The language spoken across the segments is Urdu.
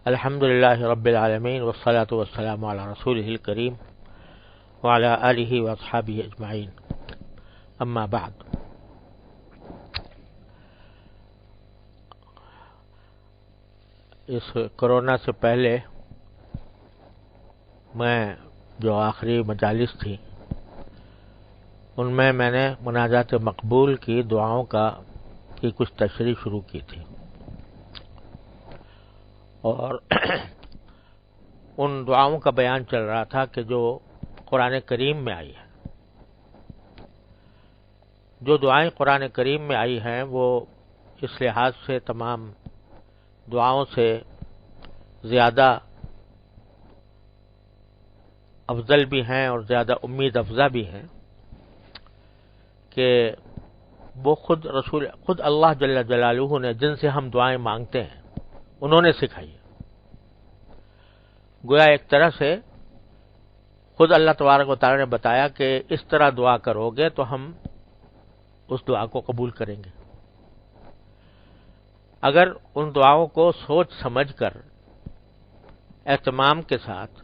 الحمد للہ رب العالمین والصلاة والسلام علی رسولہ الکریم وعلی آلہ واصحابہ اجمعین، اما بعد۔ اس کرونا سے پہلے میں جو آخری مجالس تھی ان میں نے مناجات مقبول کی دعاؤں کی کچھ تشریح شروع کی تھی، اور ان دعاؤں کا بیان چل رہا تھا کہ جو قرآن کریم میں آئی ہے، جو دعائیں قرآن کریم میں آئی ہیں وہ اس لحاظ سے تمام دعاؤں سے زیادہ افضل بھی ہیں اور زیادہ امید افزا بھی ہیں کہ وہ خود اللہ جل جلالہ نے جن سے ہم دعائیں مانگتے ہیں انہوں نے سکھائی ہے۔ گویا ایک طرح سے خود اللہ تبارک و تعالی نے بتایا کہ اس طرح دعا کرو گے تو ہم اس دعا کو قبول کریں گے۔ اگر ان دعاؤں کو سوچ سمجھ کر اہتمام کے ساتھ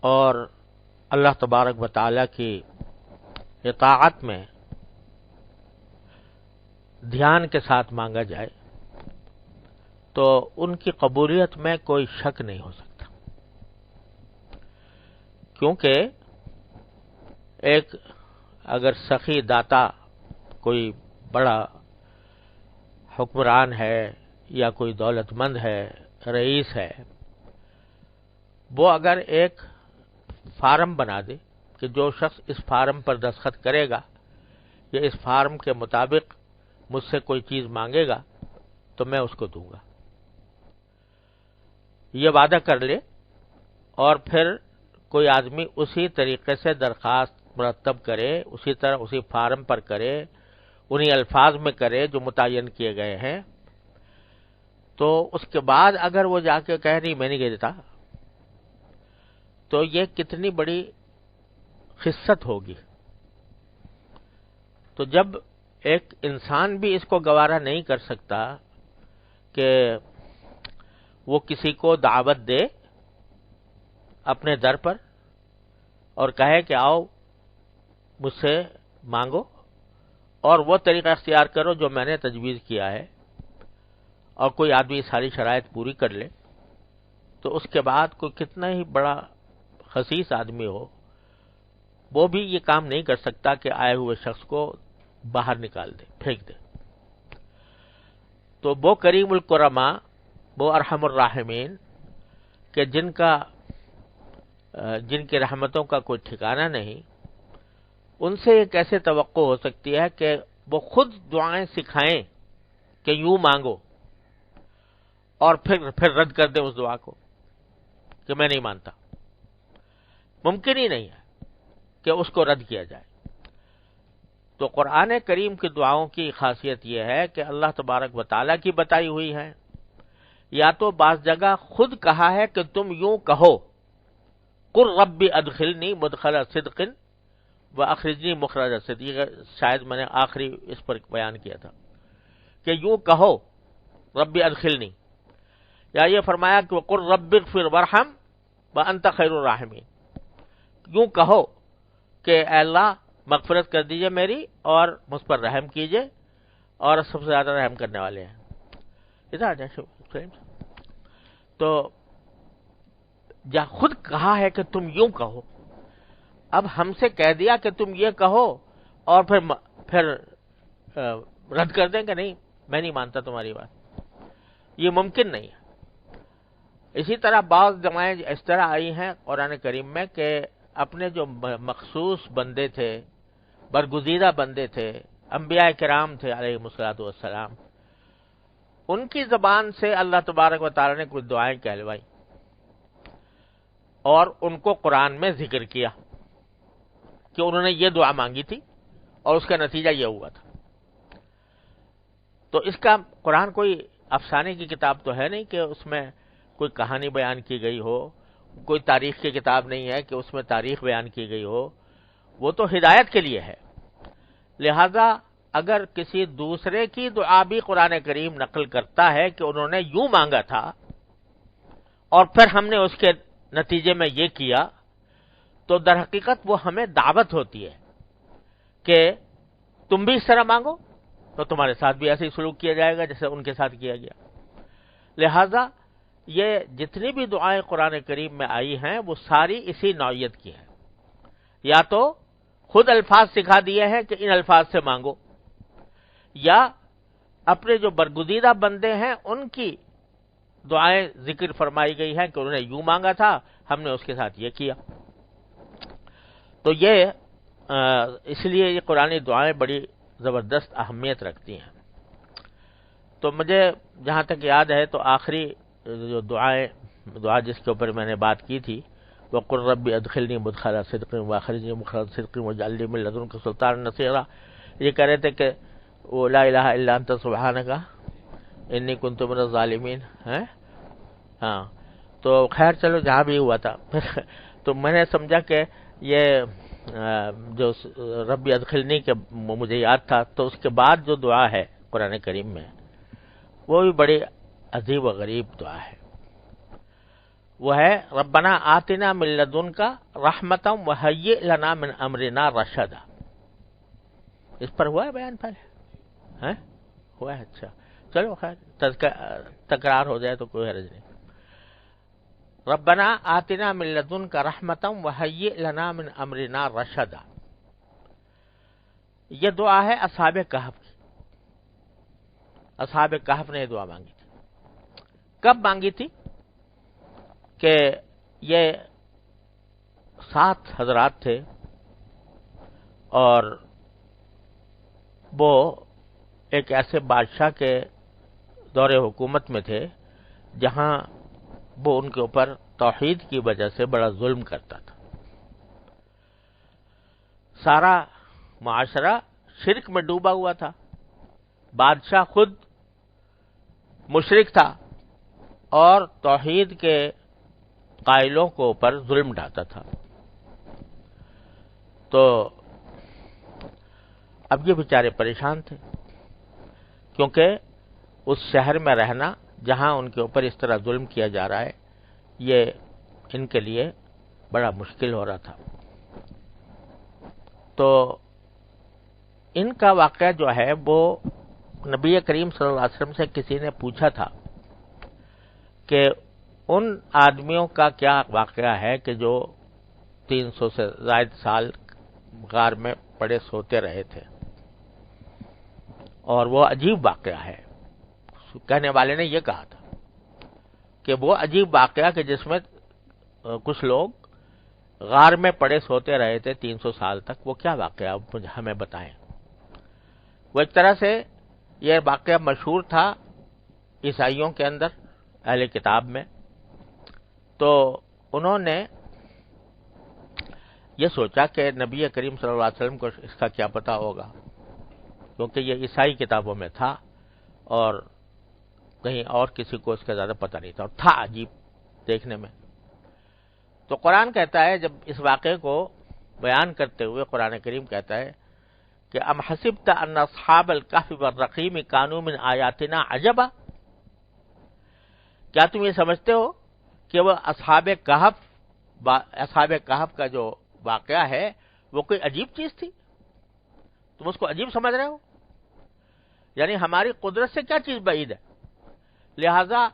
اور اللہ تبارک و تعالی کی اطاعت میں دھیان کے ساتھ مانگا جائے تو ان کی قبولیت میں کوئی شک نہیں ہو سکتا، کیونکہ ایک اگر سخی داتا کوئی بڑا حکمران ہے یا کوئی دولت مند ہے، رئیس ہے، وہ اگر ایک فارم بنا دے کہ جو شخص اس فارم پر دستخط کرے گا یا اس فارم کے مطابق مجھ سے کوئی چیز مانگے گا تو میں اس کو دوں گا، یہ وعدہ کر لے، اور پھر کوئی آدمی اسی طریقے سے درخواست مرتب کرے، اسی طرح اسی فارم پر کرے، انہی الفاظ میں کرے جو متعین کیے گئے ہیں، تو اس کے بعد اگر وہ جا کے کہے نہیں میں نہیں دیتا، تو یہ کتنی بڑی خست ہوگی۔ تو جب ایک انسان بھی اس کو گوارا نہیں کر سکتا کہ وہ کسی کو دعوت دے اپنے در پر اور کہے کہ آؤ مجھ سے مانگو اور وہ طریقہ اختیار کرو جو میں نے تجویز کیا ہے، اور کوئی آدمی ساری شرائط پوری کر لے، تو اس کے بعد کوئی کتنا ہی بڑا خسیس آدمی ہو وہ بھی یہ کام نہیں کر سکتا کہ آئے ہوئے شخص کو باہر نکال دے، پھینک دے۔ تو وہ کریم الکرما، وہ ارحم الراحمین کہ جن کی رحمتوں کا کوئی ٹھکانہ نہیں، ان سے یہ کیسے توقع ہو سکتی ہے کہ وہ خود دعائیں سکھائیں کہ یوں مانگو اور پھر رد کر دیں اس دعا کو کہ میں نہیں مانتا؟ ممکن ہی نہیں ہے کہ اس کو رد کیا جائے۔ تو قرآن کریم کی دعاؤں کی خاصیت یہ ہے کہ اللہ تبارک و تعالیٰ کی بتائی ہوئی ہے، یا تو بعض جگہ خود کہا ہے کہ تم یوں کہو، قل رب ادخلنی مدخل صدق واخرجنی مخرج صدق، شاید میں نے آخری اس پر بیان کیا تھا کہ یوں کہو رب ادخلنی، یا یہ فرمایا کہ قل رب اغفر وارحم وانت خیر الراحمین، یوں کہو کہ اے اللہ مغفرت کر دیجئے میری اور مجھ پر رحم کیجئے، اور سب سے زیادہ رحم کرنے والے ہیں۔ ادھر آ جائیں۔ تو جہاں خود کہا ہے کہ تم یوں کہو، اب ہم سے کہہ دیا کہ تم یہ کہو اور پھر رد کر دیں کہ نہیں میں نہیں مانتا تمہاری بات، یہ ممکن نہیں ہے۔ اسی طرح بعض دعائیں اس طرح آئی ہیں قرآن کریم میں کہ اپنے جو مخصوص بندے تھے، برگزیدہ بندے تھے، انبیاء کرام تھے علیہم الصلوۃ والسلام، ان کی زبان سے اللہ تبارک و تعالی نے کچھ دعائیں کہلوائی اور ان کو قرآن میں ذکر کیا کہ انہوں نے یہ دعا مانگی تھی اور اس کا نتیجہ یہ ہوا تھا۔ تو اس کا قرآن کوئی افسانے کی کتاب تو ہے نہیں کہ اس میں کوئی کہانی بیان کی گئی ہو، کوئی تاریخ کی کتاب نہیں ہے کہ اس میں تاریخ بیان کی گئی ہو، وہ تو ہدایت کے لیے ہے۔ لہذا اگر کسی دوسرے کی دعا بھی قرآن کریم نقل کرتا ہے کہ انہوں نے یوں مانگا تھا، اور پھر ہم نے اس کے نتیجے میں یہ کیا، تو در حقیقت وہ ہمیں دعوت ہوتی ہے کہ تم بھی اس طرح مانگو، تو تمہارے ساتھ بھی ایسے ہی سلوک کیا جائے گا جیسے ان کے ساتھ کیا گیا۔ لہذا یہ جتنی بھی دعائیں قرآن کریم میں آئی ہیں وہ ساری اسی نوعیت کی ہیں، یا تو خود الفاظ سکھا دیے ہیں کہ ان الفاظ سے مانگو، یا اپنے جو برگزیدہ بندے ہیں ان کی دعائیں ذکر فرمائی گئی ہیں کہ انہوں نے یوں مانگا تھا، ہم نے اس کے ساتھ یہ کیا۔ تو یہ اس لیے یہ قرآن دعائیں بڑی زبردست اہمیت رکھتی ہیں۔ تو مجھے جہاں تک یاد ہے تو آخری جو دعا جس کے اوپر میں نے بات کی تھی، وَقُلْ رَبِّ أَدْخِلْنِي مُدْخَلَ صِدْقٍ وَأَخْرِجْنِي مُخْرَجَ صِدْقٍ وَاجْعَل لِّي مِن لَّدُنكَ سُلْطَانًا نَّصِيرًا۔ یہ کہہ رہے تھے کہ وہ لا الہ الا انت سبحانک انی کنت من الظالمین ہے۔ ہاں تو خیر چلو جہاں بھی ہوا تھا تو میں نے سمجھا کہ یہ جو رب ادخلنی کے مجھے یاد تھا، تو اس کے بعد جو دعا ہے قرآن کریم میں وہ بھی بڑی عجیب و غریب دعا ہے۔ وہ ہے ربنا آتنا من لدنک رحمتا وہیئ لنا من امرنا رشدا۔ اس پر ہوا ہے بیان پہلے؟ ہوا ہے؟ اچھا چلو خیر تکرار ہو جائے تو کوئی حرج نہیں۔ ربنا آتنا من لدنک رحمتا وہیئ لنا من امرنا رشدا، یہ دعا ہے اصحاب کہف کی۔ اصحاب کہف نے یہ دعا مانگی تھی۔ کب مانگی تھی؟ کہ یہ 7 حضرات تھے اور وہ ایک ایسے بادشاہ کے دور حکومت میں تھے جہاں وہ ان کے اوپر توحید کی وجہ سے بڑا ظلم کرتا تھا۔ سارا معاشرہ شرک میں ڈوبا ہوا تھا، بادشاہ خود مشرک تھا اور توحید کے قائلوں کو اوپر ظلم ڈھاتا تھا۔ تو اب یہ بیچارے پریشان تھے، کیونکہ اس شہر میں رہنا جہاں ان کے اوپر اس طرح ظلم کیا جا رہا ہے یہ ان کے لیے بڑا مشکل ہو رہا تھا۔ تو ان کا واقعہ جو ہے وہ نبی کریم صلی اللہ علیہ وسلم سے کسی نے پوچھا تھا کہ ان آدمیوں کا کیا واقعہ ہے کہ جو 300 سے زائد سال غار میں پڑے سوتے رہے تھے، اور وہ عجیب واقعہ ہے۔ کہنے والے نے یہ کہا تھا کہ وہ عجیب واقعہ کہ جس میں کچھ لوگ غار میں پڑے سوتے رہے تھے 300 سال تک، وہ کیا واقعہ ہمیں بتائیں۔ وہ ایک طرح سے یہ واقعہ مشہور تھا عیسائیوں کے اندر، اہل کتاب میں، تو انہوں نے یہ سوچا کہ نبی کریم صلی اللہ علیہ وسلم کو اس کا کیا پتہ ہوگا، کیونکہ یہ عیسائی کتابوں میں تھا اور کہیں اور کسی کو اس کا زیادہ پتہ نہیں تھا، اور تھا عجیب دیکھنے میں۔ تو قرآن کہتا ہے، جب اس واقعے کو بیان کرتے ہوئے قرآن کریم کہتا ہے کہ ام حسبت ان اصحاب الکہف والرقیم کانوا من آیاتنا عجبا، کیا تم یہ سمجھتے ہو کہ وہ اصحاب کہف کا جو واقعہ ہے وہ کوئی عجیب چیز تھی؟ تم اس کو عجیب سمجھ رہے ہو؟ یعنی ہماری قدرت سے کیا چیز بعید ہے؟ لہذا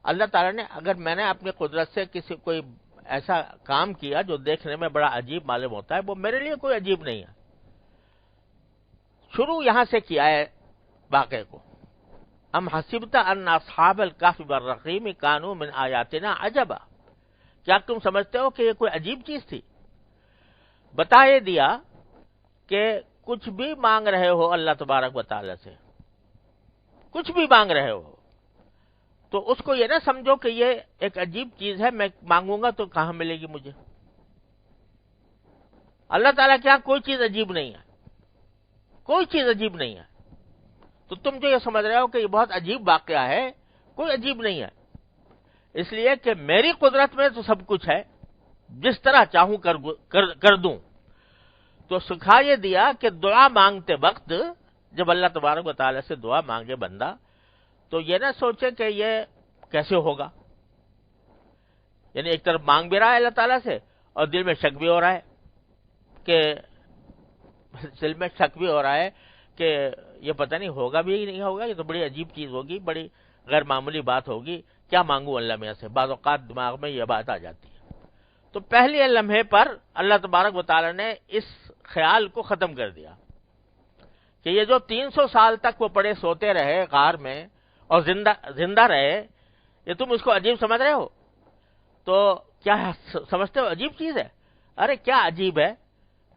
اللہ تعالیٰ نے، اگر میں نے اپنی قدرت سے کوئی ایسا کام کیا جو دیکھنے میں بڑا عجیب معلوم ہوتا ہے، وہ میرے لیے کوئی عجیب نہیں ہے۔ شروع یہاں سے کیا ہے واقعے کو، ام حسبت ان اصحاب الکہف والرقیم کانوا من آیاتنا عجبا، کیا تم سمجھتے ہو کہ یہ کوئی عجیب چیز تھی؟ بتا یہ دیا کہ کچھ بھی مانگ رہے ہو اللہ تبارک و تعالی سے، کچھ بھی مانگ رہے ہو تو اس کو یہ نہ سمجھو کہ یہ ایک عجیب چیز ہے، میں مانگوں گا تو کہاں ملے گی مجھے۔ اللہ تعالیٰ کے ہاں کوئی چیز عجیب نہیں ہے، کوئی چیز عجیب نہیں ہے۔ تو تم جو یہ سمجھ رہے ہو کہ یہ بہت عجیب واقعہ ہے، کوئی عجیب نہیں ہے، اس لیے کہ میری قدرت میں تو سب کچھ ہے، جس طرح چاہوں کر دوں۔ تو سکھا یہ دیا کہ دعا مانگتے وقت جب اللہ تبارک و تعالیٰ سے دعا مانگے بندہ، تو یہ نہ سوچے کہ یہ کیسے ہوگا، یعنی ایک طرف مانگ بھی رہا ہے اللہ تعالیٰ سے اور دل میں شک بھی ہو رہا ہے کہ یہ پتہ نہیں ہوگا بھی نہیں ہوگا، یہ تو بڑی عجیب چیز ہوگی، بڑی غیر معمولی بات ہوگی، کیا مانگوں اللہ میاں سے، بعض اوقات دماغ میں یہ بات آ جاتی ہے۔ تو پہلے لمحے پر اللہ تبارک و تعالیٰ نے اس خیال کو ختم کر دیا کہ یہ جو 300 سال تک وہ پڑے سوتے رہے غار میں اور زندہ رہے، یہ تم اس کو عجیب سمجھ رہے ہو؟ تو کیا سمجھتے ہو عجیب چیز ہے؟ ارے کیا عجیب ہے،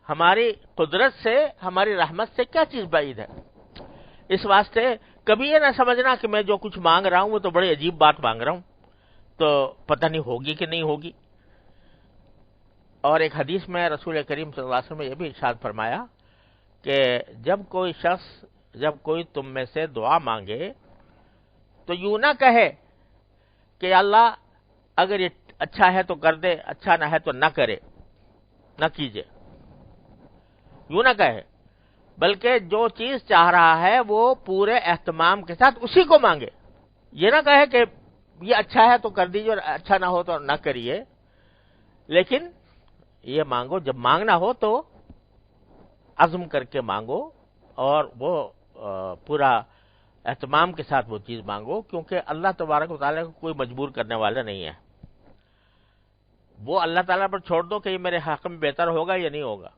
ہماری قدرت سے، ہماری رحمت سے کیا چیز بعید ہے؟ اس واسطے کبھی یہ نہ سمجھنا کہ میں جو کچھ مانگ رہا ہوں وہ تو بڑی عجیب بات مانگ رہا ہوں، تو پتہ نہیں ہوگی کہ نہیں ہوگی۔ اور ایک حدیث میں رسول کریم صلی اللہ علیہ وسلم نے یہ بھی ارشاد فرمایا کہ جب کوئی تم میں سے دعا مانگے تو یوں نہ کہے کہ اللہ اگر یہ اچھا ہے تو کر دے، اچھا نہ ہے تو نہ کرے، نہ کیجے، یوں نہ کہے، بلکہ جو چیز چاہ رہا ہے وہ پورے اہتمام کے ساتھ اسی کو مانگے۔ یہ نہ کہے کہ یہ اچھا ہے تو کر دیجیے اور اچھا نہ ہو تو نہ کریے، لیکن یہ مانگو، جب مانگنا ہو تو عزم کر کے مانگو اور وہ پورا اہتمام کے ساتھ وہ چیز مانگو، کیونکہ اللہ تبارک و تعالیٰ کو کوئی مجبور کرنے والا نہیں ہے۔ وہ اللہ تعالیٰ پر چھوڑ دو کہ یہ میرے حق میں بہتر ہوگا یا نہیں ہوگا،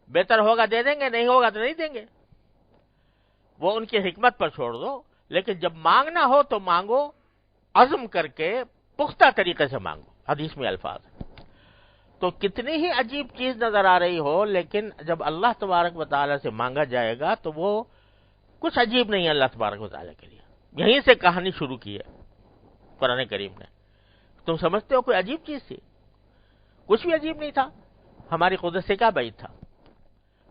بہتر ہوگا دے دیں گے، نہیں ہوگا تو نہیں دیں گے، وہ ان کی حکمت پر چھوڑ دو۔ لیکن جب مانگنا ہو تو مانگو، عزم کر کے پختہ طریقے سے مانگو، حدیث میں الفاظ ہے۔ تو کتنی ہی عجیب چیز نظر آ رہی ہو، لیکن جب اللہ تبارک و تعالیٰ سے مانگا جائے گا تو وہ کچھ عجیب نہیں ہے اللہ تبارک و تعالیٰ کے لیے۔ یہیں سے کہانی شروع کی ہے قرآن کریم نے۔ تم سمجھتے ہو کوئی عجیب چیز تھی؟ کچھ بھی عجیب نہیں تھا، ہماری قدرت سے کیا بعید تھا۔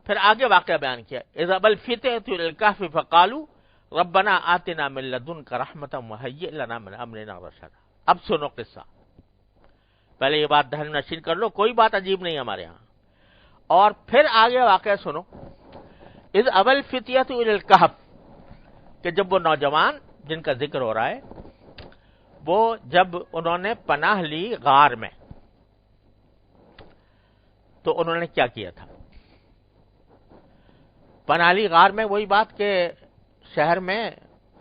پھر آگے واقعہ بیان کیا، اذا الفتية الى الكهف فقالوا ربنا آتنا من لدنك رحمة وهيئ لنا من امرنا رشدا۔ اب سنو قصہ، پہلے یہ بات دہن نشین کر لو، کوئی بات عجیب نہیں ہمارے ہاں۔ اور پھر آگے واقعہ سنو، اذ الفتية الى الكهف، کہ جب وہ نوجوان جن کا ذکر ہو رہا ہے وہ جب انہوں نے پناہ لی غار میں تو انہوں نے کیا کیا تھا؟ پناہ لی غار میں وہی بات کہ شہر میں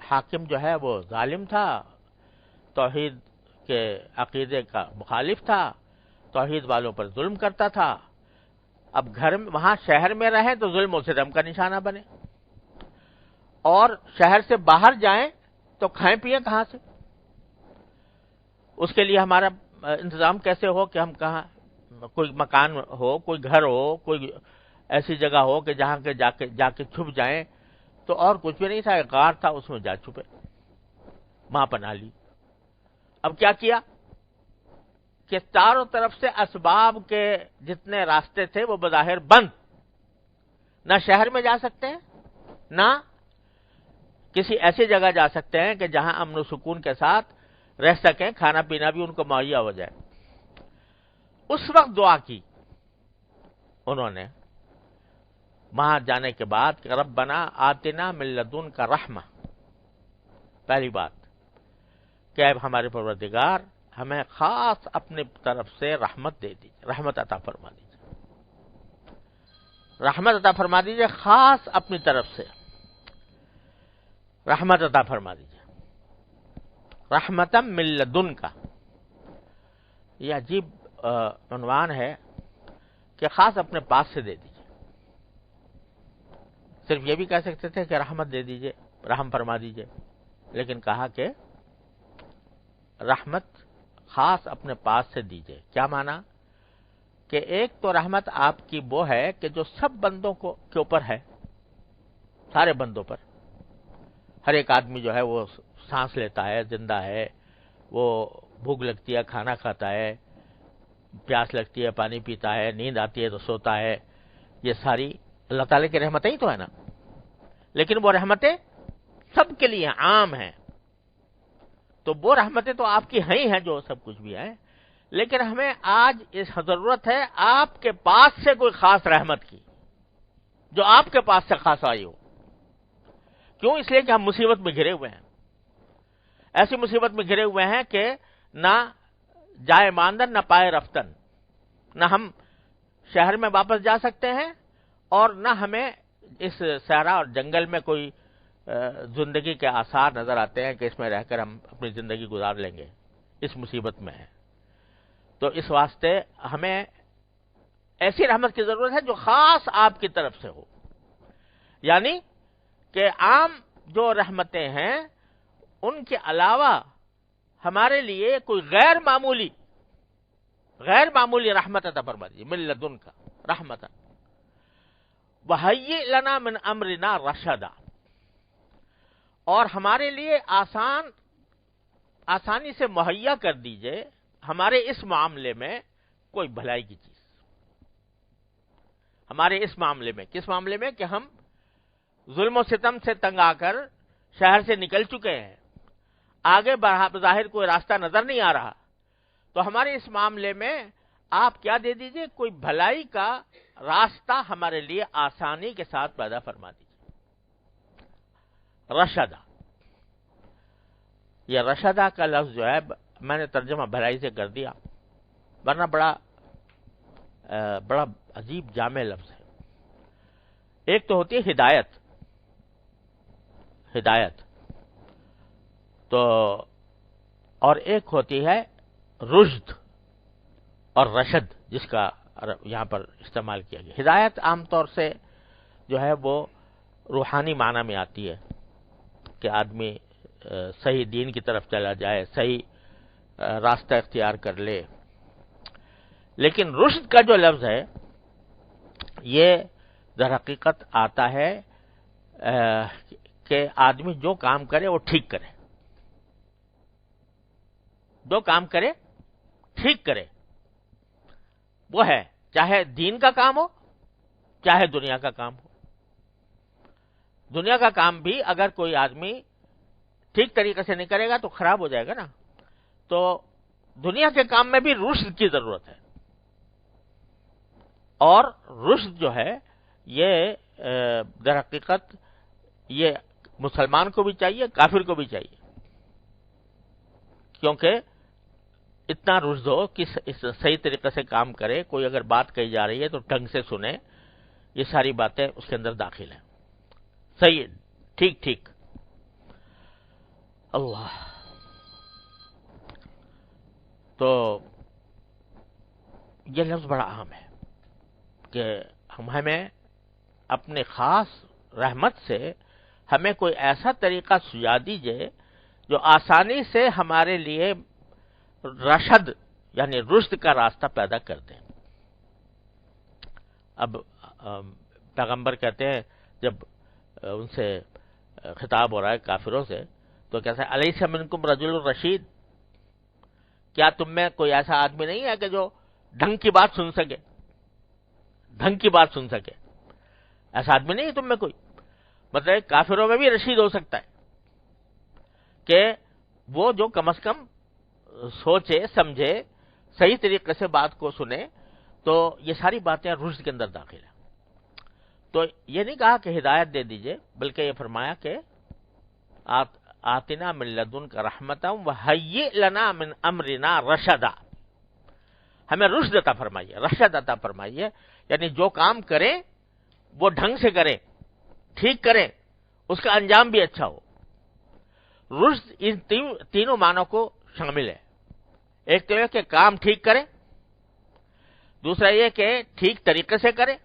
حاکم جو ہے وہ ظالم تھا، توحید کے عقیدے کا مخالف تھا، توحید والوں پر ظلم کرتا تھا۔ اب گھر میں وہاں شہر میں رہیں تو ظلم و ستم کا نشانہ بنے، اور شہر سے باہر جائیں تو کھائیں پیئیں کہاں سے؟ اس کے لیے ہمارا انتظام کیسے ہو کہ ہم کہاں، کوئی مکان ہو، کوئی گھر ہو، کوئی ایسی جگہ ہو کہ جہاں کے جا کے چھپ جائیں، تو اور کچھ بھی نہیں تھا، ایک غار تھا اس میں جا چھپے، وہاں پناہ لی۔ اب کیا کیا کہ چاروں طرف سے اسباب کے جتنے راستے تھے وہ بظاہر بند، نہ شہر میں جا سکتے ہیں، نہ کسی ایسی جگہ جا سکتے ہیں کہ جہاں امن و سکون کے ساتھ رہ سکیں، کھانا پینا بھی ان کو مہیا ہو جائے۔ اس وقت دعا کی انہوں نے وہاں جانے کے بعد کہ ربنا آتنا من لدنک رحمہ، پہلی بات کہ اے ہمارے پروردگار ہمیں خاص اپنے طرف سے رحمت دے دیجیے، رحمت عطا فرما دیجیے، رحمت عطا فرما دیجیے، خاص اپنی طرف سے رحمت عطا فرما دیجیے۔ رحمتم من لدنک، یہ عجیب عنوان ہے کہ خاص اپنے پاس سے دے دیجیے۔ صرف یہ بھی کہہ سکتے تھے کہ رحمت دے دیجیے، رحم فرما دیجیے، لیکن کہا کہ رحمت خاص اپنے پاس سے دیجیے۔ کیا معنی؟ کہ ایک تو رحمت آپ کی وہ ہے کہ جو سب بندوں کے اوپر ہے، سارے بندوں پر، ہر ایک آدمی جو ہے وہ سانس لیتا ہے، زندہ ہے، وہ بھوک لگتی ہے کھانا کھاتا ہے، پیاس لگتی ہے پانی پیتا ہے، نیند آتی ہے تو سوتا ہے، یہ ساری اللہ تعالیٰ کی رحمتیں ہی تو ہے نا۔ لیکن وہ رحمتیں سب کے لیے عام ہیں، تو وہ رحمتیں تو آپ کی ہیں جو سب کچھ بھی ہیں، لیکن ہمیں آج اس ضرورت ہے آپ کے پاس سے کوئی خاص رحمت کی، جو آپ کے پاس سے خاص آئی ہو۔ کیوں؟ اس لیے کہ ہم مصیبت میں گھرے ہوئے ہیں، ایسی مصیبت میں گھرے ہوئے ہیں کہ نہ جائے ماندن نہ پائے رفتن، نہ ہم شہر میں واپس جا سکتے ہیں اور نہ ہمیں اس صحرا اور جنگل میں کوئی زندگی کے آثار نظر آتے ہیں کہ اس میں رہ کر ہم اپنی زندگی گزار لیں گے، اس مصیبت میں ہے۔ تو اس واسطے ہمیں ایسی رحمت کی ضرورت ہے جو خاص آپ کی طرف سے ہو، یعنی کہ عام جو رحمتیں ہیں ان کے علاوہ ہمارے لیے کوئی غیر معمولی رحمت عطا فرما دیجیے، من لدن کا رحمت۔ وَهَيِّئْ لَنَا مِنْ أَمْرِنَا رَشَدًا، اور ہمارے لیے آسانی سے مہیا کر دیجئے ہمارے اس معاملے میں کوئی بھلائی کی چیز۔ ہمارے اس معاملے میں، کس معاملے میں؟ کہ ہم ظلم و ستم سے تنگ آ کر شہر سے نکل چکے ہیں، آگے بظاہر کوئی راستہ نظر نہیں آ رہا، تو ہمارے اس معاملے میں آپ کیا دے دیجئے؟ کوئی بھلائی کا راستہ ہمارے لیے آسانی کے ساتھ پیدا فرما دیجئے۔ رشدہ، یہ رشدہ کا لفظ جو ہے میں نے ترجمہ بھلائی سے کر دیا، ورنہ بڑا عجیب جامع لفظ ہے۔ ایک تو ہوتی ہے ہدایت تو، اور ایک ہوتی ہے رشد اور رشد، جس کا یہاں پر استعمال کیا گیا۔ ہدایت عام طور سے جو ہے وہ روحانی معنی میں آتی ہے کہ آدمی صحیح دین کی طرف چلا جائے، صحیح راستہ اختیار کر لے، لیکن رشد کا جو لفظ ہے یہ در حقیقت آتا ہے کہ آدمی جو کام کرے وہ ٹھیک کرے، جو کام کرے ٹھیک کرے، وہ ہے چاہے دین کا کام ہو چاہے دنیا کا کام ہو۔ دنیا کا کام بھی اگر کوئی آدمی ٹھیک طریقے سے نہیں کرے گا تو خراب ہو جائے گا نا، تو دنیا کے کام میں بھی رشد کی ضرورت ہے، اور رشد جو ہے یہ در حقیقت یہ مسلمان کو بھی چاہیے، کافر کو بھی چاہیے، کیونکہ اتنا رشد ہو کہ صحیح طریقے سے کام کرے، کوئی اگر بات کہی جا رہی ہے تو ڈھنگ سے سنے، یہ ساری باتیں اس کے اندر داخل ہیں، صحیح ٹھیک۔ اللہ، تو یہ لفظ بڑا عام ہے کہ ہمیں اپنے خاص رحمت سے ہمیں کوئی ایسا طریقہ سجا دیجئے جو آسانی سے ہمارے لیے رشد یعنی رشد کا راستہ پیدا کر دیں۔ اب پیغمبر کہتے ہیں جب ان سے خطاب ہو رہا ہے کافروں سے، تو کہتے ہیں الیس منکم رجل رشید، کیا تم میں کوئی ایسا آدمی نہیں ہے کہ جو ڈھنگ کی بات سن سکے، ایسا آدمی نہیں ہے تم میں کوئی؟ مطلب کافروں میں بھی رشید ہو سکتا ہے کہ وہ جو کم از کم سوچے سمجھے، صحیح طریقے سے بات کو سنے، تو یہ ساری باتیں رشد کے اندر داخل ہیں۔ تو یہ نہیں کہا کہ ہدایت دے دیجئے، بلکہ یہ فرمایا کہ آتنا من لدنک رحمتا وہیئ لنا من امرنا رشدا، ہمیں رشد عطا فرمائیے، رشد عطا فرمائیے، یعنی جو کام کریں وہ ڈھنگ سے کریں، ٹھیک کریں، اس کا انجام بھی اچھا ہو۔ رشد ان تینوں معنوں کو شامل ہے، ایک تو یہ کہ کام ٹھیک کریں، دوسرا یہ کہ ٹھیک طریقے سے کریں،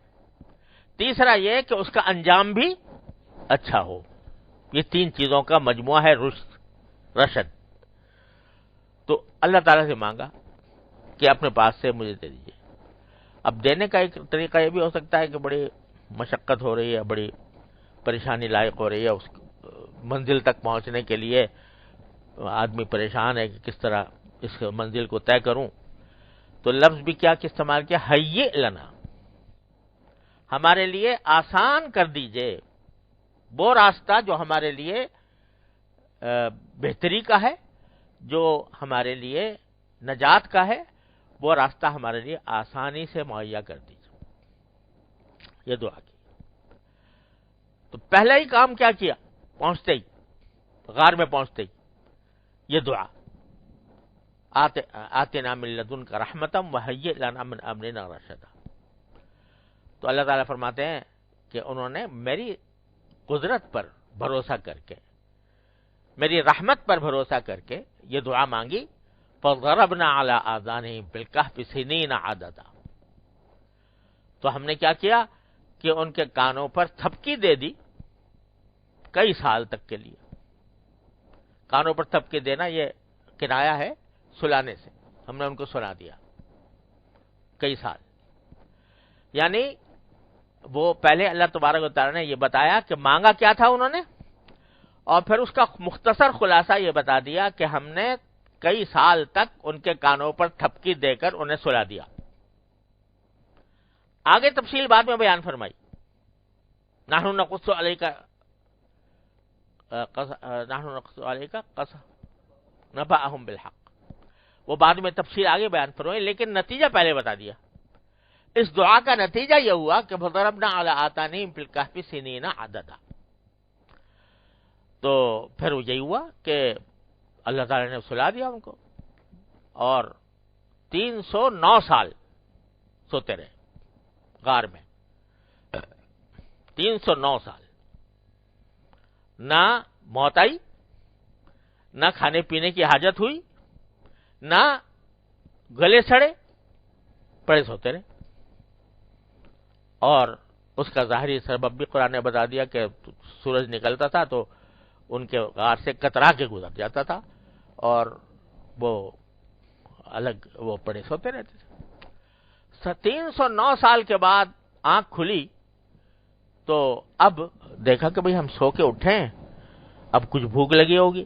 تیسرا یہ کہ اس کا انجام بھی اچھا ہو۔ یہ تین چیزوں کا مجموعہ ہے رشد۔ تو اللہ تعالیٰ سے مانگا کہ اپنے پاس سے مجھے دے دیجیے۔ اب دینے کا ایک طریقہ یہ بھی ہو سکتا ہے کہ بڑی مشقت ہو رہی ہے، بڑی پریشانی لائق ہو رہی ہے، اس منزل تک پہنچنے کے لیے آدمی پریشان ہے کہ کس طرح اس منزل کو طے کروں، تو لفظ بھی کیا استعمال کیا؟ ہیئ لنا، ہمارے لیے آسان کر دیجئے وہ راستہ جو ہمارے لیے بہتری کا ہے، جو ہمارے لیے نجات کا ہے، وہ راستہ ہمارے لیے آسانی سے مہیا کر دیجئے۔ یہ دعا کی۔ تو پہلا ہی کام کیا کیا؟ پہنچتے ہی، غار میں پہنچتے ہی یہ دعا، آتنا من لدنک رحمتا وہیئ لنا من امرنا رشدا. تو اللہ تعالیٰ فرماتے ہیں کہ انہوں نے میری قدرت پر بھروسہ کر کے، میری رحمت پر بھروسہ کر کے یہ دعا مانگی. فضربنا علی آذانہم بالکہف سنین عددا. تو ہم نے کیا کیا کہ ان کے کانوں پر تھپکی دے دی کئی سال تک کے لیے. کانوں پر تھپکی دینا یہ کنایا ہے سلانے سے، ہم نے ان کو سلا دیا کئی سال. یعنی وہ پہلے اللہ تبارک و تعالیٰ نے یہ بتایا کہ مانگا کیا تھا انہوں نے، اور پھر اس کا مختصر خلاصہ یہ بتا دیا کہ ہم نے کئی سال تک ان کے کانوں پر تھپکی دے کر انہیں سلا دیا. آگے تفصیل بعد میں بیان فرمائی. نحن نقص علیک نبأہم بالحق، وہ بعد میں تفصیل آگے بیان فرمائی، لیکن نتیجہ پہلے بتا دیا. اس دعا کا نتیجہ یہ ہوا کہ فضربنا علی آذانہم بالکہف سنین عددا. تو پھر یہی ہوا کہ اللہ تعالی نے سلا دیا ان کو، اور 309 سال سوتے رہے غار میں. 309 سال نہ موت آئی، نہ کھانے پینے کی حاجت ہوئی، نہ گلے سڑے، پڑے سوتے رہے. اور اس کا ظاہری سبب بھی قرآن نے بتا دیا کہ سورج نکلتا تھا تو ان کے غار سے کترا کے گزر جاتا تھا، اور وہ الگ وہ پڑے سوتے رہتے تھے. 309 سال کے بعد آنکھ کھلی تو اب دیکھا کہ بھئی ہم سو کے اٹھے ہیں، اب کچھ بھوک لگی ہوگی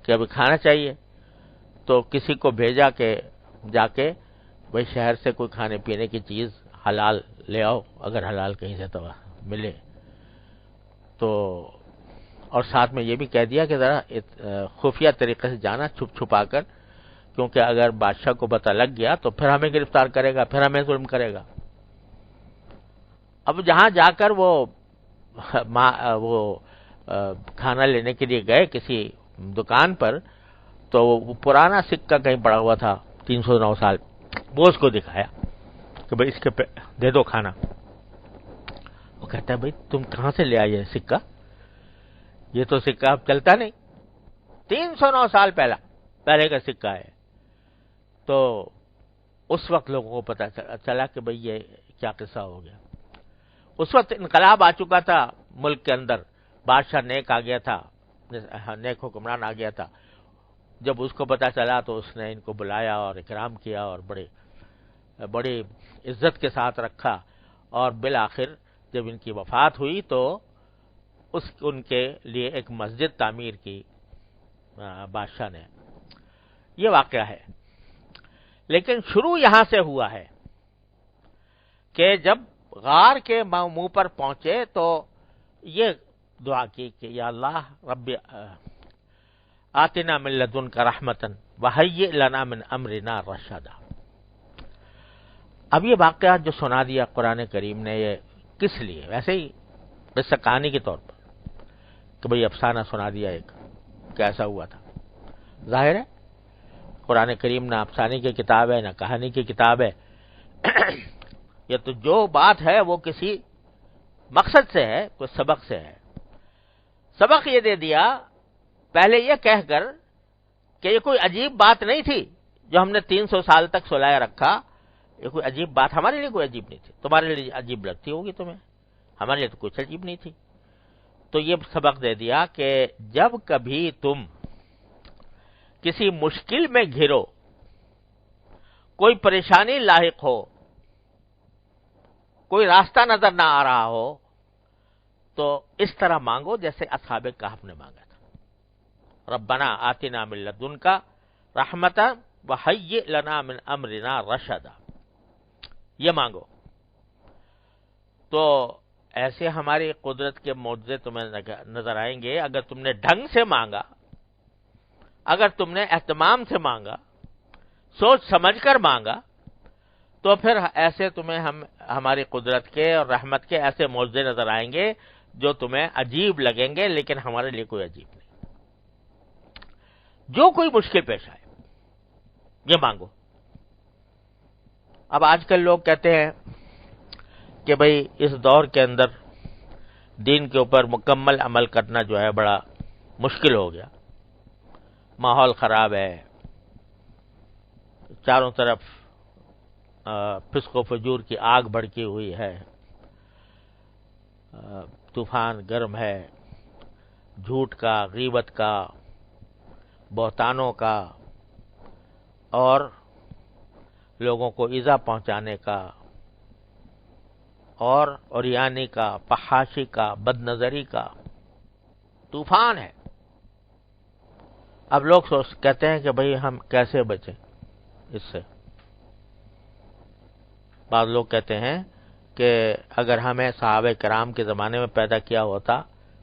کہ ابھی کھانا چاہیے. تو کسی کو بھیجا کہ جا کے بھئی شہر سے کوئی کھانے پینے کی چیز حلال لے آؤ، اگر حلال کہیں سے تو ملے. تو اور ساتھ میں یہ بھی کہہ دیا کہ ذرا خفیہ طریقے سے جانا، چھپ چھپا کر، کیونکہ اگر بادشاہ کو پتہ لگ گیا تو پھر ہمیں گرفتار کرے گا، پھر ہمیں ظلم کرے گا. اب جہاں جا کر وہ کھانا لینے کے لیے گئے کسی دکان پر، تو وہ پرانا سکہ کہیں پڑا ہوا تھا 309 سال، وہ اس کو دکھایا کہ بھئی اس کے دے دو کھانا. وہ کہتا ہے بھئی تم کہاں سے لے آئے یہ سکہ؟ یہ تو سکہ اب چلتا نہیں، 309 سال پہلے کا سکہ ہے. تو اس وقت لوگوں کو پتہ چلا کہ بھئی یہ کیا قصہ ہو گیا. اس وقت انقلاب آ چکا تھا ملک کے اندر، بادشاہ نیک آ گیا تھا، نیک حکمران آ گیا تھا. جب اس کو پتہ چلا تو اس نے ان کو بلایا اور اکرام کیا اور بڑی عزت کے ساتھ رکھا. اور بالآخر جب ان کی وفات ہوئی تو ان کے لیے ایک مسجد تعمیر کی بادشاہ نے. یہ واقعہ ہے. لیکن شروع یہاں سے ہوا ہے کہ جب غار کے منہ پر پہنچے تو یہ دعا کی کہ یا اللہ رب آتنا من لدنک رحمتا وہیئ لنا من امرنا رشدا. اب یہ واقعہ جو سنا دیا قرآن کریم نے، یہ کس لیے؟ ویسے ہی قصہ کہانی کے طور پر کہ بھئی افسانہ سنا دیا ایک، کیسا ہوا تھا. ظاہر ہے قرآن کریم نہ افسانے کی کتاب ہے نہ کہانی کی کتاب ہے. یہ تو جو بات ہے وہ کسی مقصد سے ہے، کوئی سبق سے ہے. سبق یہ دے دیا پہلے یہ کہہ کر کہ یہ کوئی عجیب بات نہیں تھی جو ہم نے 300 سال تک سلایا رکھا. یہ کوئی عجیب بات ہمارے لیے کوئی عجیب نہیں تھی، تمہارے لیے عجیب لگتی ہوگی تمہیں، ہمارے لیے تو کچھ عجیب نہیں تھی. تو یہ سبق دے دیا کہ جب کبھی تم کسی مشکل میں گھرو، کوئی پریشانی لاحق ہو، کوئی راستہ نظر نہ آ رہا ہو، تو اس طرح مانگو جیسے اصحاب کہف نے مانگا تھا. ربنا آتنا من لدنک رحمتا وہیئ لنا من امرنا رشدا. یہ مانگو. تو ایسے ہماری قدرت کے معجزے تمہیں نظر آئیں گے اگر تم نے ڈھنگ سے مانگا، اگر تم نے اہتمام سے مانگا، سوچ سمجھ کر مانگا، تو پھر ایسے تمہیں ہماری قدرت کے اور رحمت کے ایسے معجزے نظر آئیں گے جو تمہیں عجیب لگیں گے، لیکن ہمارے لیے کوئی عجیب نہیں. جو کوئی مشکل پیش آئے، یہ مانگو. اب آج کل لوگ کہتے ہیں کہ بھئی اس دور کے اندر دین کے اوپر مکمل عمل کرنا جو ہے بڑا مشکل ہو گیا، ماحول خراب ہے، چاروں طرف فسق و فجور کی آگ بھڑکی ہوئی ہے، طوفان گرم ہے، جھوٹ کا، غیبت کا، بہتانوں کا، اور لوگوں کو ایذا پہنچانے کا، اور عریانی کا، فحاشی کا، بد نظری کا طوفان ہے. اب لوگ کہتے ہیں کہ بھئی ہم کیسے بچیں اس سے. بعض لوگ کہتے ہیں کہ اگر ہمیں صحابہ کرام کے زمانے میں پیدا کیا ہوتا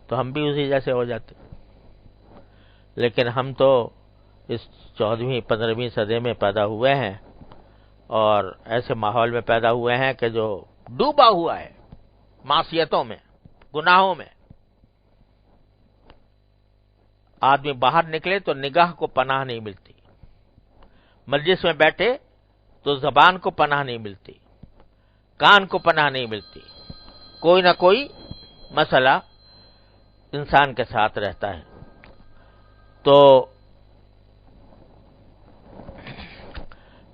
تو ہم بھی اسی جیسے ہو جاتے، لیکن ہم تو اس 14ویں 15ویں صدی میں پیدا ہوئے ہیں اور ایسے ماحول میں پیدا ہوئے ہیں کہ جو ڈوبا ہوا ہے معصیتوں میں، گناہوں میں. آدمی باہر نکلے تو نگاہ کو پناہ نہیں ملتی، مجلس میں بیٹھے تو زبان کو پناہ نہیں ملتی، کان کو پناہ نہیں ملتی، کوئی نہ کوئی مسئلہ انسان کے ساتھ رہتا ہے. تو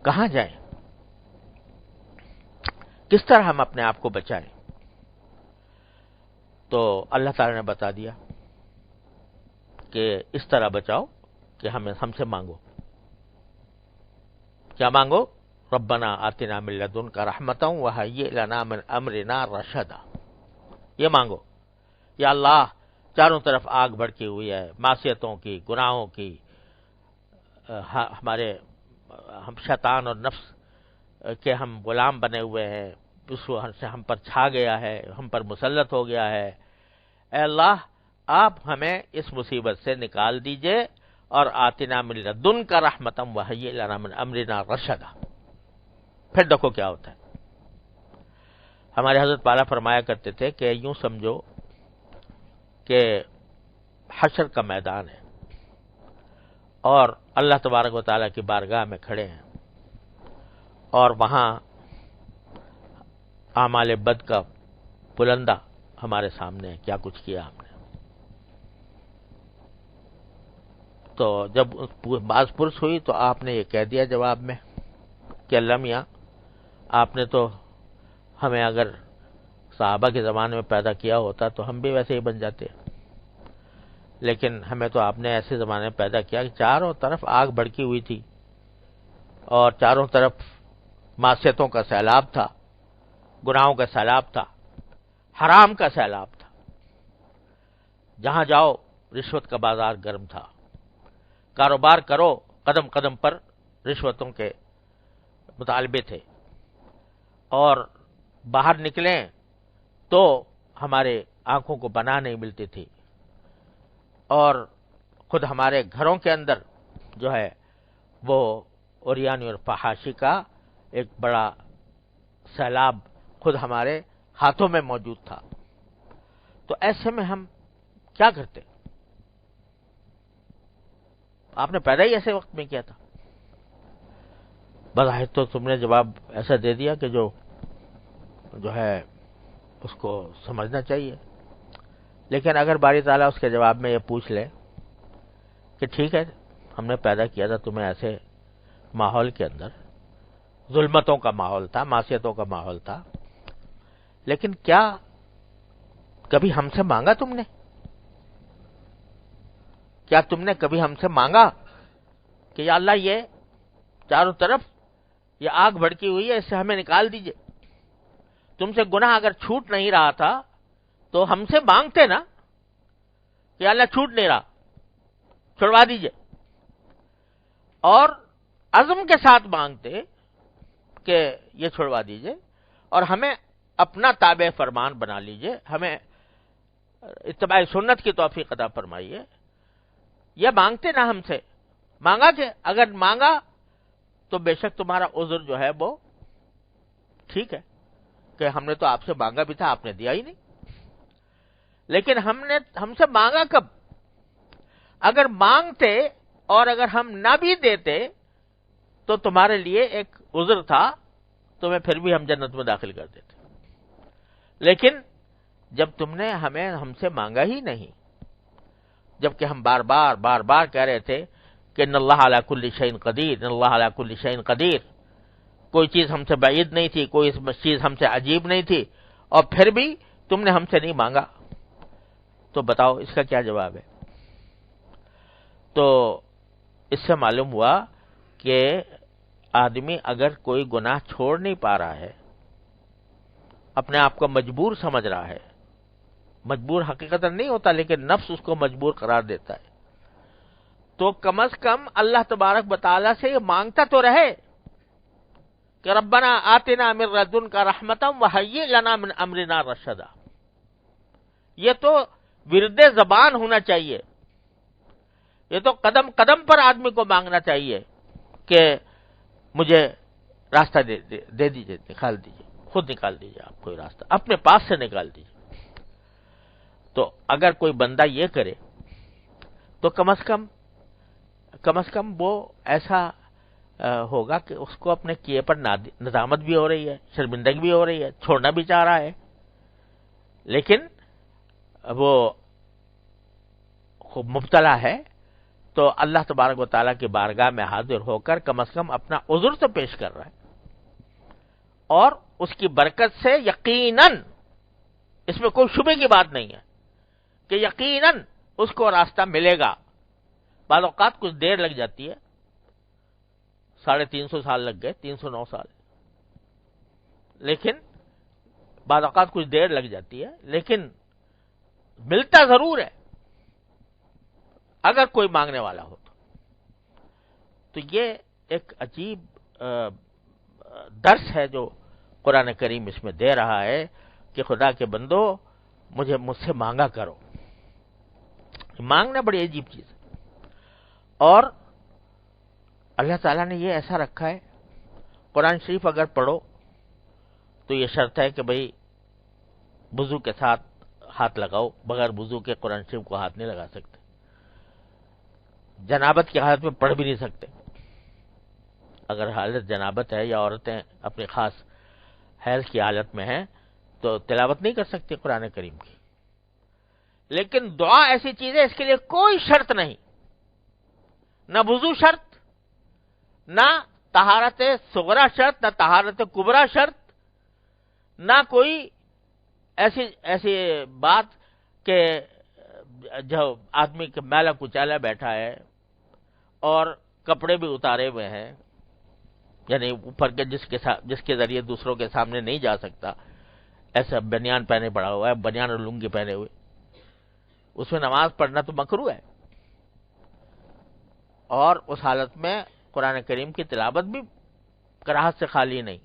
کہاں جائیں؟ کس طرح ہم اپنے آپ کو بچائیں؟ تو اللہ تعالی نے بتا دیا کہ اس طرح بچاؤ کہ ہم سے مانگو. کیا مانگو؟ ربنا آتنا من لدنک رحمتا وہیئ لنا من امرنا رشدا. یہ مانگو، یا اللہ چاروں طرف آگ بھڑکی ہوئی ہے، معصیتوں کی، گناہوں کی، ہم شیطان اور نفس کے ہم غلام بنے ہوئے ہیں، اس سے ہم پر چھا گیا ہے، ہم پر مسلط ہو گیا ہے. اے اللہ آپ ہمیں اس مصیبت سے نکال دیجئے، اور آتنا من لدنک رحمتا وہیئ لنا من امرنا رشدا. پھر دیکھو کیا ہوتا ہے. ہمارے حضرت والا فرمایا کرتے تھے کہ یوں سمجھو کہ حشر کا میدان ہے اور اللہ تبارک و تعالیٰ کی بارگاہ میں کھڑے ہیں، اور وہاں اعمال بد کا پلندہ ہمارے سامنے ہے، کیا کچھ کیا ہم نے. تو جب باز پرس ہوئی تو آپ نے یہ کہہ دیا جواب میں کہ اللہ میاں آپ نے تو ہمیں اگر صحابہ کے زمانے میں پیدا کیا ہوتا تو ہم بھی ویسے ہی بن جاتے، لیکن ہمیں تو آپ نے ایسے زمانے میں پیدا کیا کہ چاروں طرف آگ بھڑکی ہوئی تھی اور چاروں طرف معصیتوں کا سیلاب تھا، گناہوں کا سیلاب تھا، حرام کا سیلاب تھا. جہاں جاؤ رشوت کا بازار گرم تھا، کاروبار کرو قدم قدم پر رشوتوں کے مطالبے تھے، اور باہر نکلیں تو ہمارے آنکھوں کو پناہ نہیں ملتی تھی، اور خود ہمارے گھروں کے اندر جو ہے وہ عریانی اور فحاشی کا ایک بڑا سیلاب خود ہمارے ہاتھوں میں موجود تھا. تو ایسے میں ہم کیا کرتے؟ آپ نے پیدا ہی ایسے وقت میں کیا تھا. بظاہر تو تم نے جواب ایسا دے دیا کہ جو ہے اس کو سمجھنا چاہیے، لیکن اگر باری تعالیٰ اس کے جواب میں یہ پوچھ لے کہ ٹھیک ہے ہم نے پیدا کیا تھا تمہیں ایسے ماحول کے اندر، ظلمتوں کا ماحول تھا، معصیتوں کا ماحول تھا، لیکن کیا کبھی ہم سے مانگا تم نے؟ کیا تم نے کبھی ہم سے مانگا کہ یا اللہ یہ چاروں طرف یہ آگ بھڑکی ہوئی ہے، اس سے ہمیں نکال دیجئے؟ تم سے گناہ اگر چھوٹ نہیں رہا تھا تو ہم سے مانگتے نا کہ اللہ چھوٹ نہیں رہا، چھڑوا دیجئے، اور عزم کے ساتھ مانگتے کہ یہ چھڑوا دیجئے اور ہمیں اپنا تابع فرمان بنا لیجئے، ہمیں اتباع سنت کی توفیق عطا فرمائیے. یہ مانگتے نا ہم سے، مانگا کہ اگر مانگا تو بے شک تمہارا عذر جو ہے وہ ٹھیک ہے کہ ہم نے تو آپ سے مانگا بھی تھا، آپ نے دیا ہی نہیں. لیکن ہم سے مانگا کب؟ اگر مانگتے اور اگر ہم نہ بھی دیتے تو تمہارے لیے ایک عذر تھا، تمہیں پھر بھی ہم جنت میں داخل کر دیتے، لیکن جب تم نے ہم سے مانگا ہی نہیں، جبکہ ہم بار بار کہہ رہے تھے کہ ان اللہ علی کل شیء قدیر، ان اللہ علی کل شیء قدیر، کوئی چیز ہم سے بعید نہیں تھی، کوئی چیز ہم سے عجیب نہیں تھی، اور پھر بھی تم نے ہم سے نہیں مانگا، تو بتاؤ اس کا کیا جواب ہے؟ تو اس سے معلوم ہوا کہ آدمی اگر کوئی گناہ چھوڑ نہیں پا رہا ہے، اپنے آپ کو مجبور سمجھ رہا ہے، مجبور حقیقت نہیں ہوتا لیکن نفس اس کو مجبور قرار دیتا ہے، تو کم از کم اللہ تبارک و تعالی سے یہ مانگتا تو رہے کہ ربنا آتنا من لدنک رحمتا وہیئ لنا من امرنا رشدا. یہ تو ورد زبان ہونا چاہیے، یہ تو قدم قدم پر آدمی کو مانگنا چاہیے کہ مجھے راستہ دے دیجیے، نکال دیجیے، خود نکال دیجیے، آپ کوئی راستہ اپنے پاس سے نکال دیجیے. تو اگر کوئی بندہ یہ کرے تو کم از کم وہ ایسا ہوگا کہ اس کو اپنے کیے پر ندامت بھی ہو رہی ہے، شرمندگی بھی ہو رہی ہے، چھوڑنا بھی چاہ رہا ہے، لیکن وہ خوب مبتلا ہے. تو اللہ تبارک و تعالیٰ کی بارگاہ میں حاضر ہو کر کم از کم اپنا عذر تو پیش کر رہا ہے، اور اس کی برکت سے یقیناً، اس میں کوئی شبے کی بات نہیں ہے کہ یقیناً اس کو راستہ ملے گا. بعض اوقات کچھ دیر لگ جاتی ہے، 350 سال لگ گئے، 309 سال، لیکن بعض اوقات کچھ دیر لگ جاتی ہے، لیکن ملتا ضرور ہے اگر کوئی مانگنے والا ہو. تو یہ ایک عجیب درس ہے جو قرآن کریم اس میں دے رہا ہے کہ خدا کے بندو مجھ سے مانگا کرو. مانگنا بڑی عجیب چیز ہے، اور اللہ تعالیٰ نے یہ ایسا رکھا ہے. قرآن شریف اگر پڑھو تو یہ شرط ہے کہ بھئی وضو کے ساتھ ہاتھ لگاؤ، بغیر وضو کے قرآن شریف کو ہاتھ نہیں لگا سکتے، جنابت کی حالت میں پڑھ بھی نہیں سکتے. اگر حالت جنابت ہے یا عورتیں اپنی خاص حیض کی حالت میں ہیں تو تلاوت نہیں کر سکتی قرآن کریم کی. لیکن دعا ایسی چیز ہے اس کے لیے کوئی شرط نہیں، نہ وضو شرط، نہ طہارت صغرا شرط، نہ طہارت کبرا شرط، نہ کوئی ایسی بات کہ جو آدمی کے میلا کچالا بیٹھا ہے اور کپڑے بھی اتارے ہوئے ہیں، یعنی اوپر کے جس کے ذریعے دوسروں کے سامنے نہیں جا سکتا، ایسا بنیان پہنے پڑا ہوا ہے، بنیان اور لنگی پہنے ہوئے، اس میں نماز پڑھنا تو مکروہ ہے، اور اس حالت میں قرآن کریم کی تلاوت بھی کراہت سے خالی نہیں.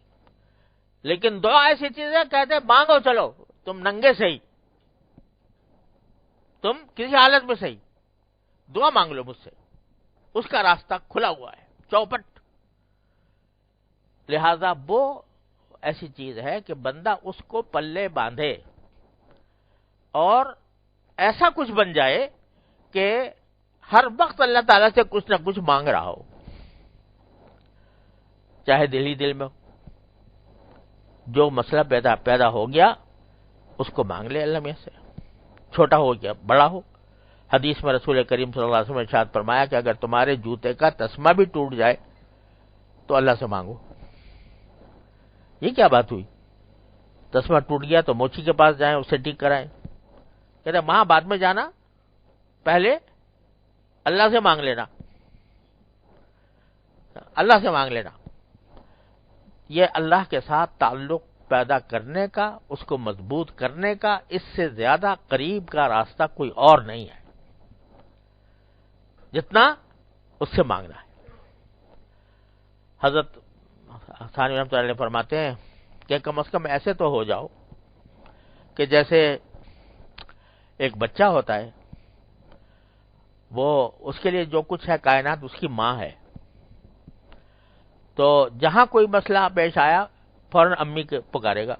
لیکن دعا ایسی چیز ہے، کہتے ہیں مانگو چلو، تم ننگے سے ہی، تم کسی حالت میں صحیح دعا مانگ لو مجھ سے، اس کا راستہ کھلا ہوا ہے، چوپٹ. لہذا وہ ایسی چیز ہے کہ بندہ اس کو پلے باندھے اور ایسا کچھ بن جائے کہ ہر وقت اللہ تعالیٰ سے کچھ نہ کچھ مانگ رہا ہو، چاہے دل ہی دل میں ہو. جو مسئلہ پیدا ہو گیا اس کو مانگ لے اللہ میں سے، چھوٹا ہو گیا بڑا ہو. حدیث میں رسول کریم صلی اللہ علیہ وسلم نے ارشاد فرمایا کہ اگر تمہارے جوتے کا تسمہ بھی ٹوٹ جائے تو اللہ سے مانگو. یہ کیا بات ہوئی؟ تسمہ ٹوٹ گیا تو موچی کے پاس جائیں، اسے ٹھیک کرائیں. کہتے وہاں بعد میں جانا، پہلے اللہ سے مانگ لینا، اللہ سے مانگ لینا. یہ اللہ کے ساتھ تعلق پیدا کرنے کا، اس کو مضبوط کرنے کا، اس سے زیادہ قریب کا راستہ کوئی اور نہیں ہے جتنا اس سے مانگنا ہے. حضرت ثانوی رحمۃ اللہ علیہ فرماتے ہیں کہ کم از کم ایسے تو ہو جاؤ کہ جیسے ایک بچہ ہوتا ہے، وہ اس کے لیے جو کچھ ہے کائنات اس کی ماں ہے، تو جہاں کوئی مسئلہ پیش آیا فوراً امی کے پکارے گا.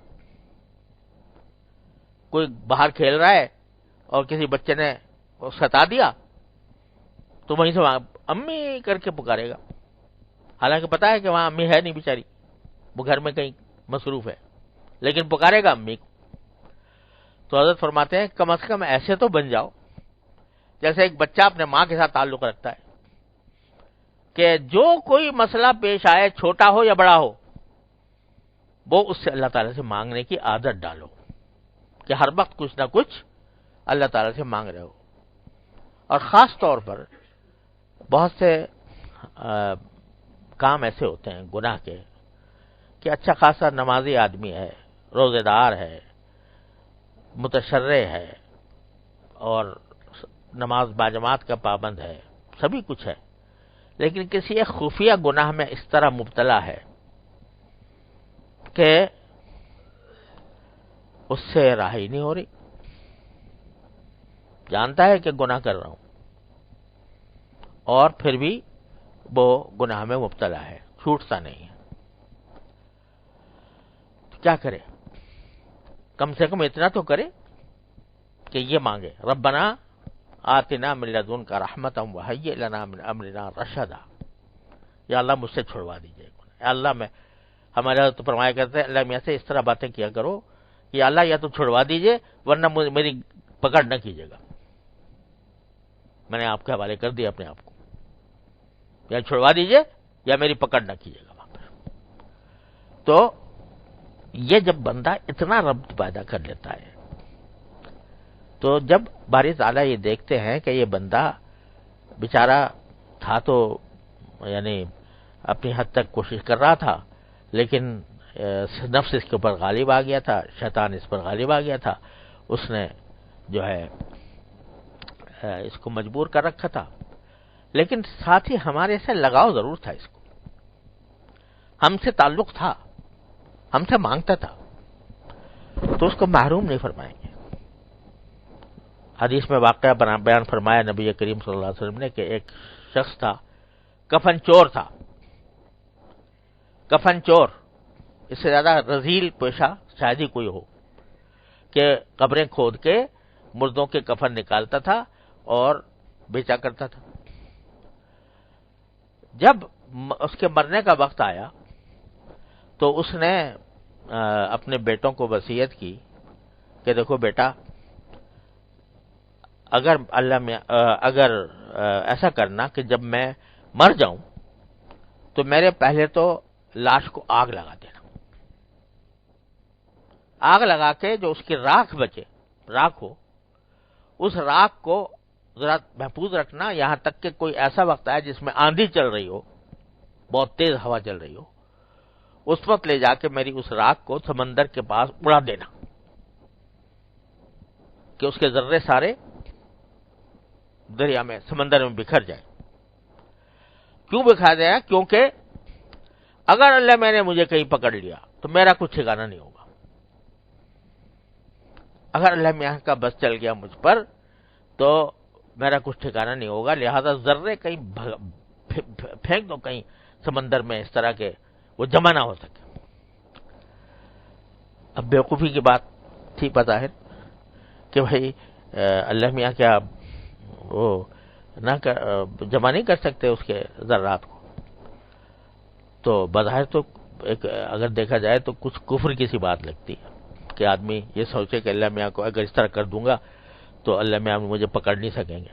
کوئی باہر کھیل رہا ہے اور کسی بچے نے ستا دیا تو وہیں سے امی کر کے پکارے گا. حالانکہ پتا ہے کہ وہاں امی ہے نہیں بیچاری، وہ گھر میں کہیں مصروف ہے، لیکن پکارے گا امی کو. تو حضرت فرماتے ہیں کم از کم ایسے تو بن جاؤ جیسے ایک بچہ اپنے ماں کے ساتھ تعلق رکھتا ہے، کہ جو کوئی مسئلہ پیش آئے، چھوٹا ہو یا بڑا ہو، وہ اس سے اللہ تعالیٰ سے مانگنے کی عادت ڈالو، کہ ہر وقت کچھ نہ کچھ اللہ تعالیٰ سے مانگ رہے ہو. اور خاص طور پر بہت سے کام ایسے ہوتے ہیں گناہ کے کہ اچھا خاصا نمازی آدمی ہے، روزے دار ہے، متشرع ہے، اور نماز باجماعت کا پابند ہے، سبھی کچھ ہے، لیکن کسی ایک خفیہ گناہ میں اس طرح مبتلا ہے کہ اس سے راہی نہیں ہو رہی. جانتا ہے کہ گناہ کر رہا ہوں اور پھر بھی وہ گناہ میں مبتلا ہے، چھوٹتا نہیں ہے. تو کیا کرے؟ کم سے کم اتنا تو کرے کہ یہ مانگے ربنا آتنا من لدنک رحمتا وہیئ لنا من امرنا رشدا. یا اللہ مجھ سے چھڑوا دیجیے. یا اللہ میں ہمارے حضرت فرمایا کرتے ہیں اللہ میاں سے اس طرح باتیں کیا کرو کہ اللہ یا تو چھڑوا دیجیے ورنہ میری پکڑ نہ کیجیے گا. میں نے آپ کے حوالے کر دیا اپنے آپ کو، یا چھڑوا دیجیے یا میری پکڑ نہ کیجیے گا وہاں پر. تو یہ جب بندہ اتنا ربط پیدا کر لیتا ہے تو جب باری تعالیٰ یہ دیکھتے ہیں کہ یہ بندہ بیچارہ تھا تو یعنی اپنی حد تک کوشش کر رہا تھا، لیکن نفس اس کے اوپر غالب آ گیا تھا، شیطان اس پر غالب آ گیا تھا، اس نے جو ہے اس کو مجبور کر رکھا تھا. لیکن ساتھ ہی ہمارے سے لگاؤ ضرور تھا، اس کو ہم سے تعلق تھا، ہم سے مانگتا تھا، تو اس کو محروم نہیں فرمائیں گے. حدیث میں واقعہ بیان فرمایا نبی کریم صلی اللہ علیہ وسلم نے کہ ایک شخص تھا، کفن چور تھا. کفن چور، اس سے زیادہ رذیل پیشہ شاید ہی کوئی ہو، کہ قبریں کھود کے مردوں کے کفن نکالتا تھا اور بیچا کرتا تھا. جب اس کے مرنے کا وقت آیا تو اس نے اپنے بیٹوں کو وصیت کی کہ دیکھو بیٹا، اگر ایسا کرنا کہ جب میں مر جاؤں تو میرے پہلے تو لاش کو آگ لگا دینا، آگ لگا کے جو اس کی راکھ بچے، راکھ ہو، اس راکھ کو ذرا محفوظ رکھنا یہاں تک کہ کوئی ایسا وقت آئے جس میں آندھی چل رہی ہو، بہت تیز ہوا چل رہی ہو، اس وقت لے جا کے میری اس راکھ کو سمندر کے پاس اڑا دینا کہ اس کے ذرے سارے دریا میں، سمندر میں بکھر جائے. کیوں بکھر جائے؟ کیونکہ اگر اللہ میں نے مجھے کہیں پکڑ لیا تو میرا کچھ ٹھکانہ نہیں ہوگا. اگر اللہ میاں کا بس چل گیا مجھ پر تو میرا کچھ ٹھکانہ نہیں ہوگا. لہذا ذرے کہیں پھینک دو کہیں سمندر میں، اس طرح کے وہ جمع نہ ہو سکے. اب بیوقوفی کی بات تھی پتہ ہے کہ بھائی اللہ میاں کیا وہ نہ جمع نہیں کر سکتے اس کے ذرات کو؟ تو بظاہر تو ایک اگر دیکھا جائے تو کچھ کفر کی سی بات لگتی ہے کہ آدمی یہ سوچے کہ اللہ میاں کو اگر اس طرح کر دوں گا تو اللہ میاں مجھے پکڑ نہیں سکیں گے.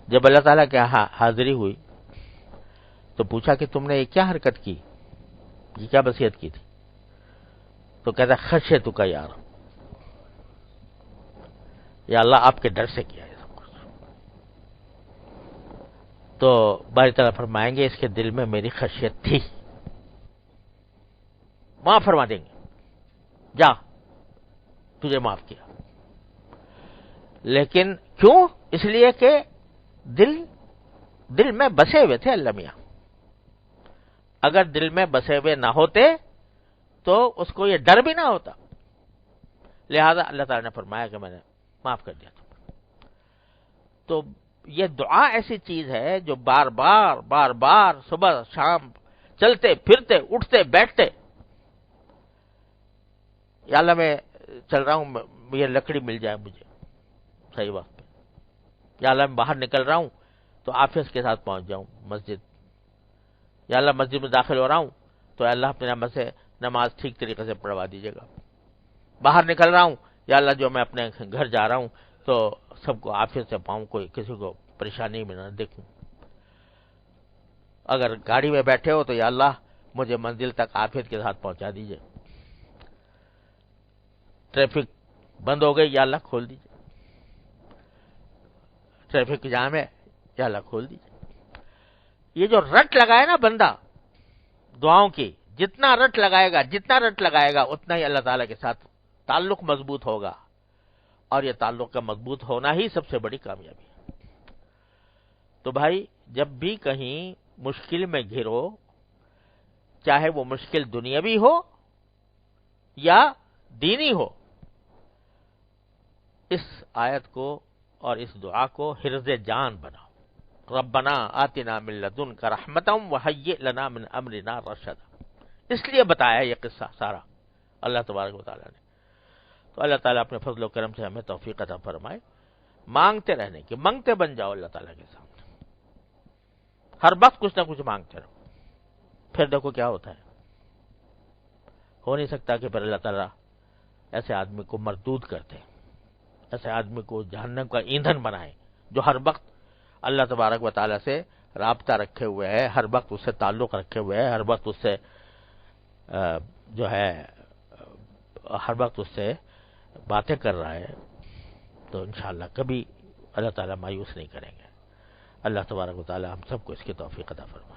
جب اللہ تعالیٰ کی حاضری ہوئی تو پوچھا کہ تم نے یہ کیا حرکت کی، یہ کیا وصیت کی تھی؟ تو کہتا خشیت کا یار، یا اللہ آپ کے ڈر سے کیا ہے سب کچھ. تو باری تعالیٰ فرمائیں گے اس کے دل میں میری خشیت تھی، معاف فرما دیں گے، جا تجھے معاف کیا. لیکن کیوں؟ اس لیے کہ دل میں بسے ہوئے تھے اللہ میاں. اگر دل میں بسے ہوئے نہ ہوتے تو اس کو یہ ڈر بھی نہ ہوتا. لہذا اللہ تعالیٰ نے فرمایا کہ میں نے معاف کر دیا تم. تو یہ دعا ایسی چیز ہے جو بار بار صبح شام چلتے پھرتے اٹھتے بیٹھتے، یا اللہ میں چل رہا ہوں، یہ لکڑی مل جائے مجھے صحیح وقت پہ، یا اللہ میں باہر نکل رہا ہوں تو آفس کے ساتھ پہنچ جاؤں مسجد، یا اللہ مسجد میں داخل ہو رہا ہوں تو اللہ اپنے رحمت سے نماز ٹھیک طریقے سے پڑھوا دیجیے گا. باہر نکل رہا ہوں یا اللہ جو میں اپنے گھر جا رہا ہوں تو سب کو عافیت سے پاؤں, کوئی کسی کو پریشانی میں نہ دیکھوں. اگر گاڑی میں بیٹھے ہو تو یا اللہ مجھے منزل تک عافیت کے ساتھ پہنچا دیجیے. ٹریفک بند ہو گئی یا اللہ کھول دیجیے. ٹریفک جام ہے یا اللہ کھول دیجیے. یہ جو رٹ لگائے نا بندہ دعاؤں کی, جتنا رٹ لگائے گا اتنا ہی اللہ تعالیٰ کے ساتھ تعلق مضبوط ہوگا, اور یہ تعلق کا مضبوط ہونا ہی سب سے بڑی کامیابی ہے. تو بھائی جب بھی کہیں مشکل میں گھرو, چاہے وہ مشکل دنیاوی ہو یا دینی ہو, اس آیت کو اور اس دعا کو حرز جان بناؤ. ربنا آتنا من لدنک رحمتا وہیئ لنا من امرنا رشدا. اس لیے بتایا یہ قصہ سارا اللہ تبارک و تعالیٰ نے. تو اللہ تعالیٰ اپنے فضل و کرم سے ہمیں توفیق عطا فرمائے مانگتے رہنے کی. منگتے بن جاؤ اللہ تعالیٰ کے سامنے, ہر وقت کچھ نہ کچھ مانگتے رہو. پھر دیکھو کیا ہوتا ہے. ہو نہیں سکتا کہ پھر اللہ تعالیٰ ایسے آدمی کو مردود کرتے, ایسے آدمی کو جہنم کا ایندھن بنائے جو ہر وقت اللہ تبارک و تعالیٰ سے رابطہ رکھے ہوئے ہے, ہر وقت اس سے تعلق رکھے ہوئے ہے, ہر وقت اس سے جو ہے ہر وقت اس سے باتیں کر رہا ہے. تو انشاءاللہ کبھی اللہ تعالیٰ مایوس نہیں کریں گے. اللہ تبارک و تعالیٰ ہم سب کو اس کی توفیق عطا فرمائے.